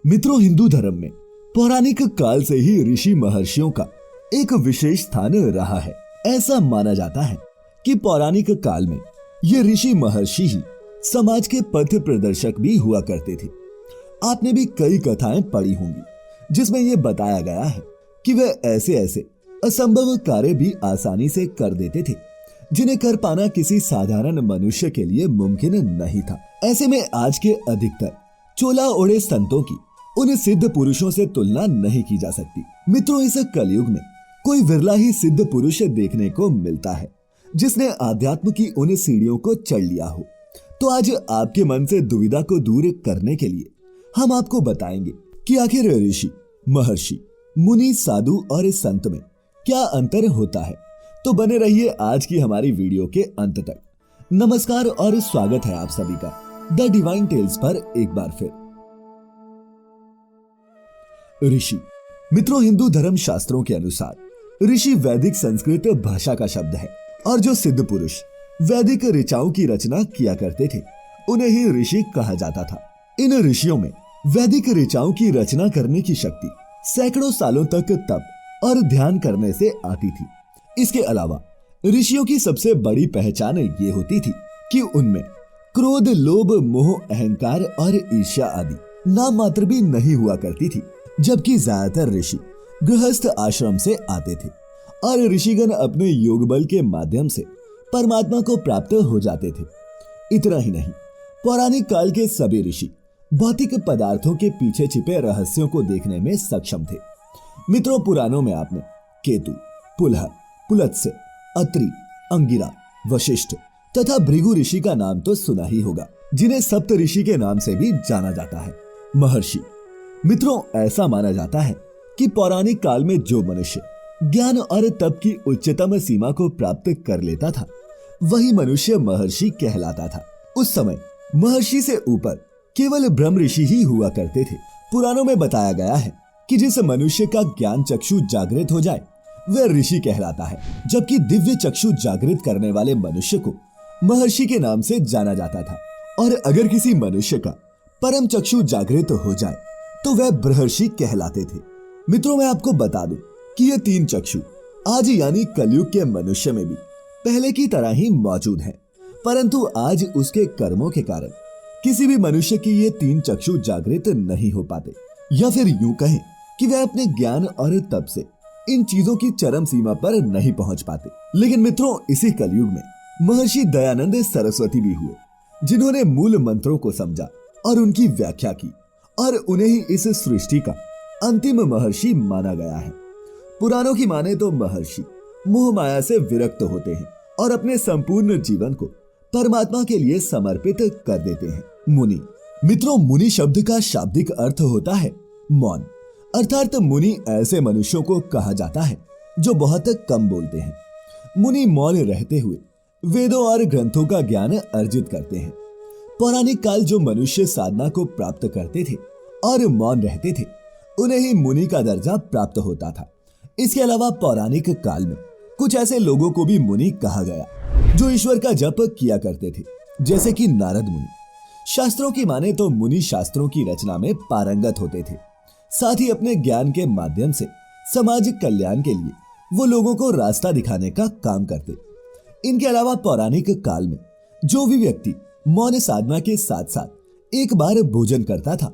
मित्रों, हिंदू धर्म में पौराणिक काल से ही ऋषि महर्षियों का एक विशेष स्थान रहा है। ऐसा माना जाता है कि पौराणिक काल में ये ऋषि महर्षि ही समाज के पथ प्रदर्शक भी हुआ करते थे। आपने भी कई कथाएं पढ़ी होंगी जिसमें यह बताया गया है कि वे ऐसे ऐसे असंभव कार्य भी आसानी से कर देते थे जिन्हें कर पाना किसी साधारण मनुष्य के लिए मुमकिन नहीं था। ऐसे में आज के अधिकतर चोला ओढ़े संतों की उन सिद्ध पुरुषों से तुलना नहीं की जा सकती। मित्रों, इस कलयुग में कोई विरला ही सिद्ध पुरुष देखने को मिलता है जिसने आध्यात्म की उन सीढ़ियों को चढ़ लिया हो। तो आज आपके मन से दुविधा को दूर करने के लिए हम आपको बताएंगे कि आखिर ऋषि, महर्षि, मुनि, साधु और संत में क्या अंतर होता है। तो बने रहिए आज की हमारी वीडियो के अंत तक। नमस्कार और स्वागत है आप सभी का द डिवाइन टेल्स पर एक बार फिर। ऋषि, मित्रों, हिंदू धर्म शास्त्रों के अनुसार ऋषि वैदिक संस्कृत भाषा का शब्द है और जो सिद्ध पुरुष वैदिक ऋचाओं की रचना किया करते थे उन्हें ही ऋषि कहा जाता था। इन ऋषियों में वैदिक ऋचाओं की रचना करने की शक्ति सैकड़ों सालों तक तप और ध्यान करने से आती थी। इसके अलावा ऋषियों की सबसे बड़ी पहचान ये होती थी कि उनमें क्रोध, लोभ, मोह, अहंकार और ईर्ष्या आदि नाम मात्र भी नहीं हुआ करती थी। जबकि ज्यादातर ऋषि गृहस्थ आश्रम से आते थे और ऋषिगण अपने योग बल के माध्यम से परमात्मा को प्राप्त हो जाते थे। इतना ही नहीं, पौराणिक काल के सभी ऋषि भौतिक पदार्थों के पीछे छिपे रहस्यों को देखने में सक्षम थे। मित्रों, पुराणों में आपने केतु, पुलह, पुलत्स्य, अत्रि, अंगिरा, वशिष्ठ तथा भृगु ऋषि का नाम तो सुना ही होगा, जिन्हें सप्त ऋषि के नाम से भी जाना जाता है। महर्षि, मित्रों, ऐसा माना जाता है कि पौराणिक काल में जो मनुष्य ज्ञान और तप की उच्चतम सीमा को प्राप्त कर लेता था वही मनुष्य महर्षि कहलाता था। उस समय महर्षि से ऊपर केवल ब्रह्म ऋषि ही हुआ करते थे। पुराणों में बताया गया है कि जिस मनुष्य का ज्ञान चक्षु जागृत हो जाए वह ऋषि कहलाता है, जबकि दिव्य चक्षु जागृत करने वाले मनुष्य को महर्षि के नाम से जाना जाता था। और अगर किसी मनुष्य का परम चक्षु जागृत हो जाए तो वह ब्रह्मर्षि कहलाते थे। मित्रों, मैं आपको बता दूं कि ये तीन चक्षु आज यानी कलयुग के मनुष्य में भी पहले की तरह ही मौजूद हैं, परंतु आज उसके कर्मों के कारण किसी भी मनुष्य की ये तीन चक्षु जागृत नहीं हो पाते, या फिर यूं कहें कि वह अपने ज्ञान और तप से इन चीजों की चरम सीमा पर नहीं पहुंच पाते। लेकिन मित्रों, इसी कलयुग में महर्षि दयानंद सरस्वती भी हुए जिन्होंने मूल मंत्रों को समझा और उनकी व्याख्या की और उन्हें ही इस सृष्टि का अंतिम महर्षि माना गया है। पुराणों की माने तो महर्षि मोह माया से विरक्त होते हैं और अपने संपूर्ण जीवन को परमात्मा के लिए समर्पित कर देते हैं। मुनि, मित्रों, मुनि शब्द का शाब्दिक अर्थ होता है मौन, अर्थात मुनि ऐसे मनुष्यों को कहा जाता है जो बहुत कम बोलते हैं। मुनि मौन रहते हुए वेदों और ग्रंथों का ज्ञान अर्जित करते हैं। पौराणिक काल जो मनुष्य साधना को प्राप्त करते थे और मौन रहते थे उन्हें ही मुनि का दर्जा प्राप्त होता था। इसके अलावा पौराणिक काल में कुछ ऐसे लोगों को भी मुनि कहा गया जो ईश्वर का जप किया करते थे, जैसे कि नारद मुनि। शास्त्रों की माने तो मुनि शास्त्रों की रचना में पारंगत होते थे, साथ ही अपने ज्ञान के माध्यम से समाज कल्याण के लिए वो लोगों को रास्ता दिखाने का काम करते। इनके अलावा पौराणिक काल में जो भी व्यक्ति मौन साधना के साथ साथ एक बार भोजन करता था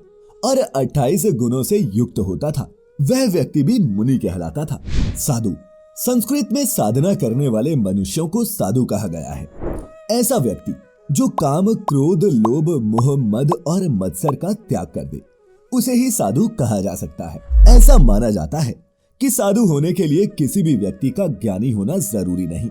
और 28 गुणों से युक्त होता था वह व्यक्ति भी मुनि कहलाता था। साधु, संस्कृत में साधना करने वाले मनुष्यों को साधु कहा गया है। ऐसा व्यक्ति जो काम, क्रोध, लोभ, मोह, मद और मत्सर का त्याग कर दे उसे ही साधु कहा जा सकता है। ऐसा माना जाता है कि साधु होने के लिए किसी भी व्यक्ति का ज्ञानी होना जरूरी नहीं,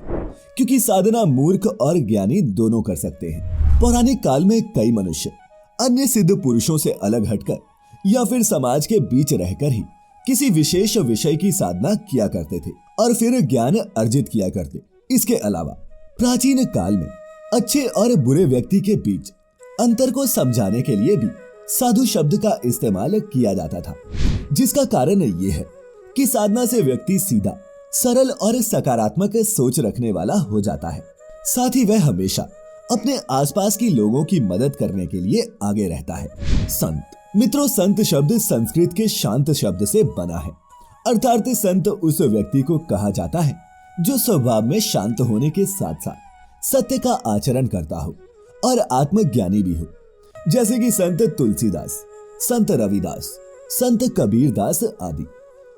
क्योंकि साधना मूर्ख और ज्ञानी दोनों कर सकते हैं। पौराणिक काल में कई मनुष्य अन्य सिद्ध पुरुषों से अलग हटकर या फिर समाज के बीच रहकर ही किसी विशेष विषय की साधना किया करते थे और फिर ज्ञान अर्जित किया करते। इसके अलावा प्राचीन काल में अच्छे और बुरे व्यक्ति के बीच अंतर को समझाने के लिए भी साधु शब्द का इस्तेमाल किया जाता था, जिसका कारण ये है कि साधना से व्यक्ति सीधा, सरल और सकारात्मक सोच रखने वाला हो जाता है। साथ ही वह हमेशा अपने आसपास की लोगों की मदद करने के लिए आगे रहता है। संत, मित्रों, संत शब्द संस्कृत के शांत शब्द से बना है, अर्थात संत उस व्यक्ति को कहा जाता है जो स्वभाव में शांत होने के साथ साथ सत्य का आचरण करता हो और आत्मज्ञानी भी हो, जैसे कि संत तुलसीदास, संत रविदास, संत कबीरदास आदि।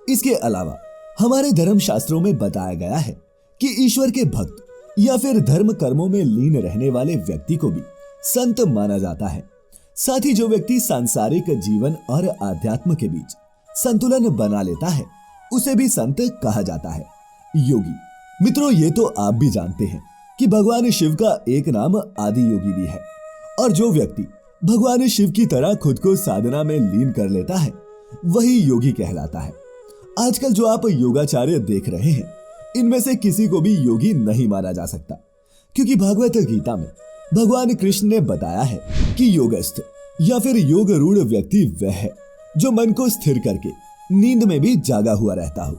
इसके अलावा हमारे धर्म शास्त्रों में बताया गया है कि ईश्वर के भक्त या फिर धर्म कर्मों में लीन रहने वाले व्यक्ति को भी संत माना जाता है। साथ ही जो व्यक्ति सांसारिक जीवन और आध्यात्म के बीच संतुलन बना लेता है उसे भी संत कहा जाता है, योगी। मित्रों, ये तो आप भी जानते हैं कि भगवान शिव का एक नाम आदि योगी भी है, और जो व्यक्ति भगवान शिव की तरह खुद को साधना में लीन कर लेता है वही योगी कहलाता है। आजकल जो आप योगाचार्य देख रहे हैं, इनमें से किसी को भी योगी नहीं माना जा सकता, क्योंकि भागवत गीता में भगवान कृष्ण ने बताया है कि योगस्थ या फिर योग रूढ़ व्यक्ति वह है जो मन को स्थिर करके नींद में भी जागा हुआ रहता हो।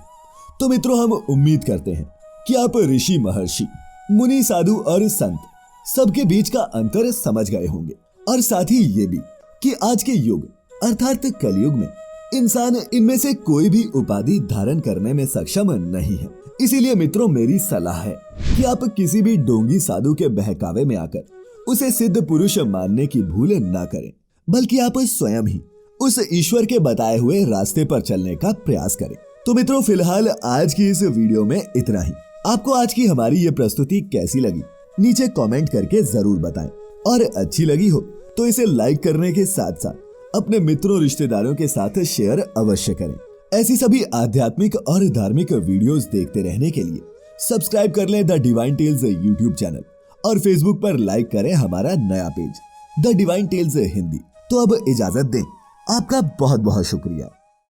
तो मित्रों, हम उम्मीद करते हैं कि आप ऋषि, महर्षि, मुनि, साधु और संत सबके बीच का अंतर समझ गए होंगे, और साथ ही ये भी कि आज के युग अर्थात कलयुग में इंसान इनमें से कोई भी उपाधि धारण करने में सक्षम नहीं है। इसीलिए मित्रों, मेरी सलाह है कि आप किसी भी डोंगी साधु के बहकावे में आकर उसे सिद्ध पुरुष मानने की भूल ना करें, बल्कि आप स्वयं ही उस ईश्वर के बताए हुए रास्ते पर चलने का प्रयास करें। तो मित्रों, फिलहाल आज की इस वीडियो में इतना ही। आपको आज की हमारी ये प्रस्तुति कैसी लगी नीचे कमेंट करके जरूर बताएं, और अच्छी लगी हो तो इसे लाइक करने के साथ साथ अपने मित्रों, रिश्तेदारों के साथ शेयर अवश्य करें। ऐसी सभी आध्यात्मिक और धार्मिक वीडियोस देखते रहने के लिए सब्सक्राइब कर लें the Divine Tales YouTube channel, और फेसबुक पर लाइक करें हमारा नया page the Divine Tales Hindi. तो अब इजाजत दें, आपका बहुत बहुत शुक्रिया।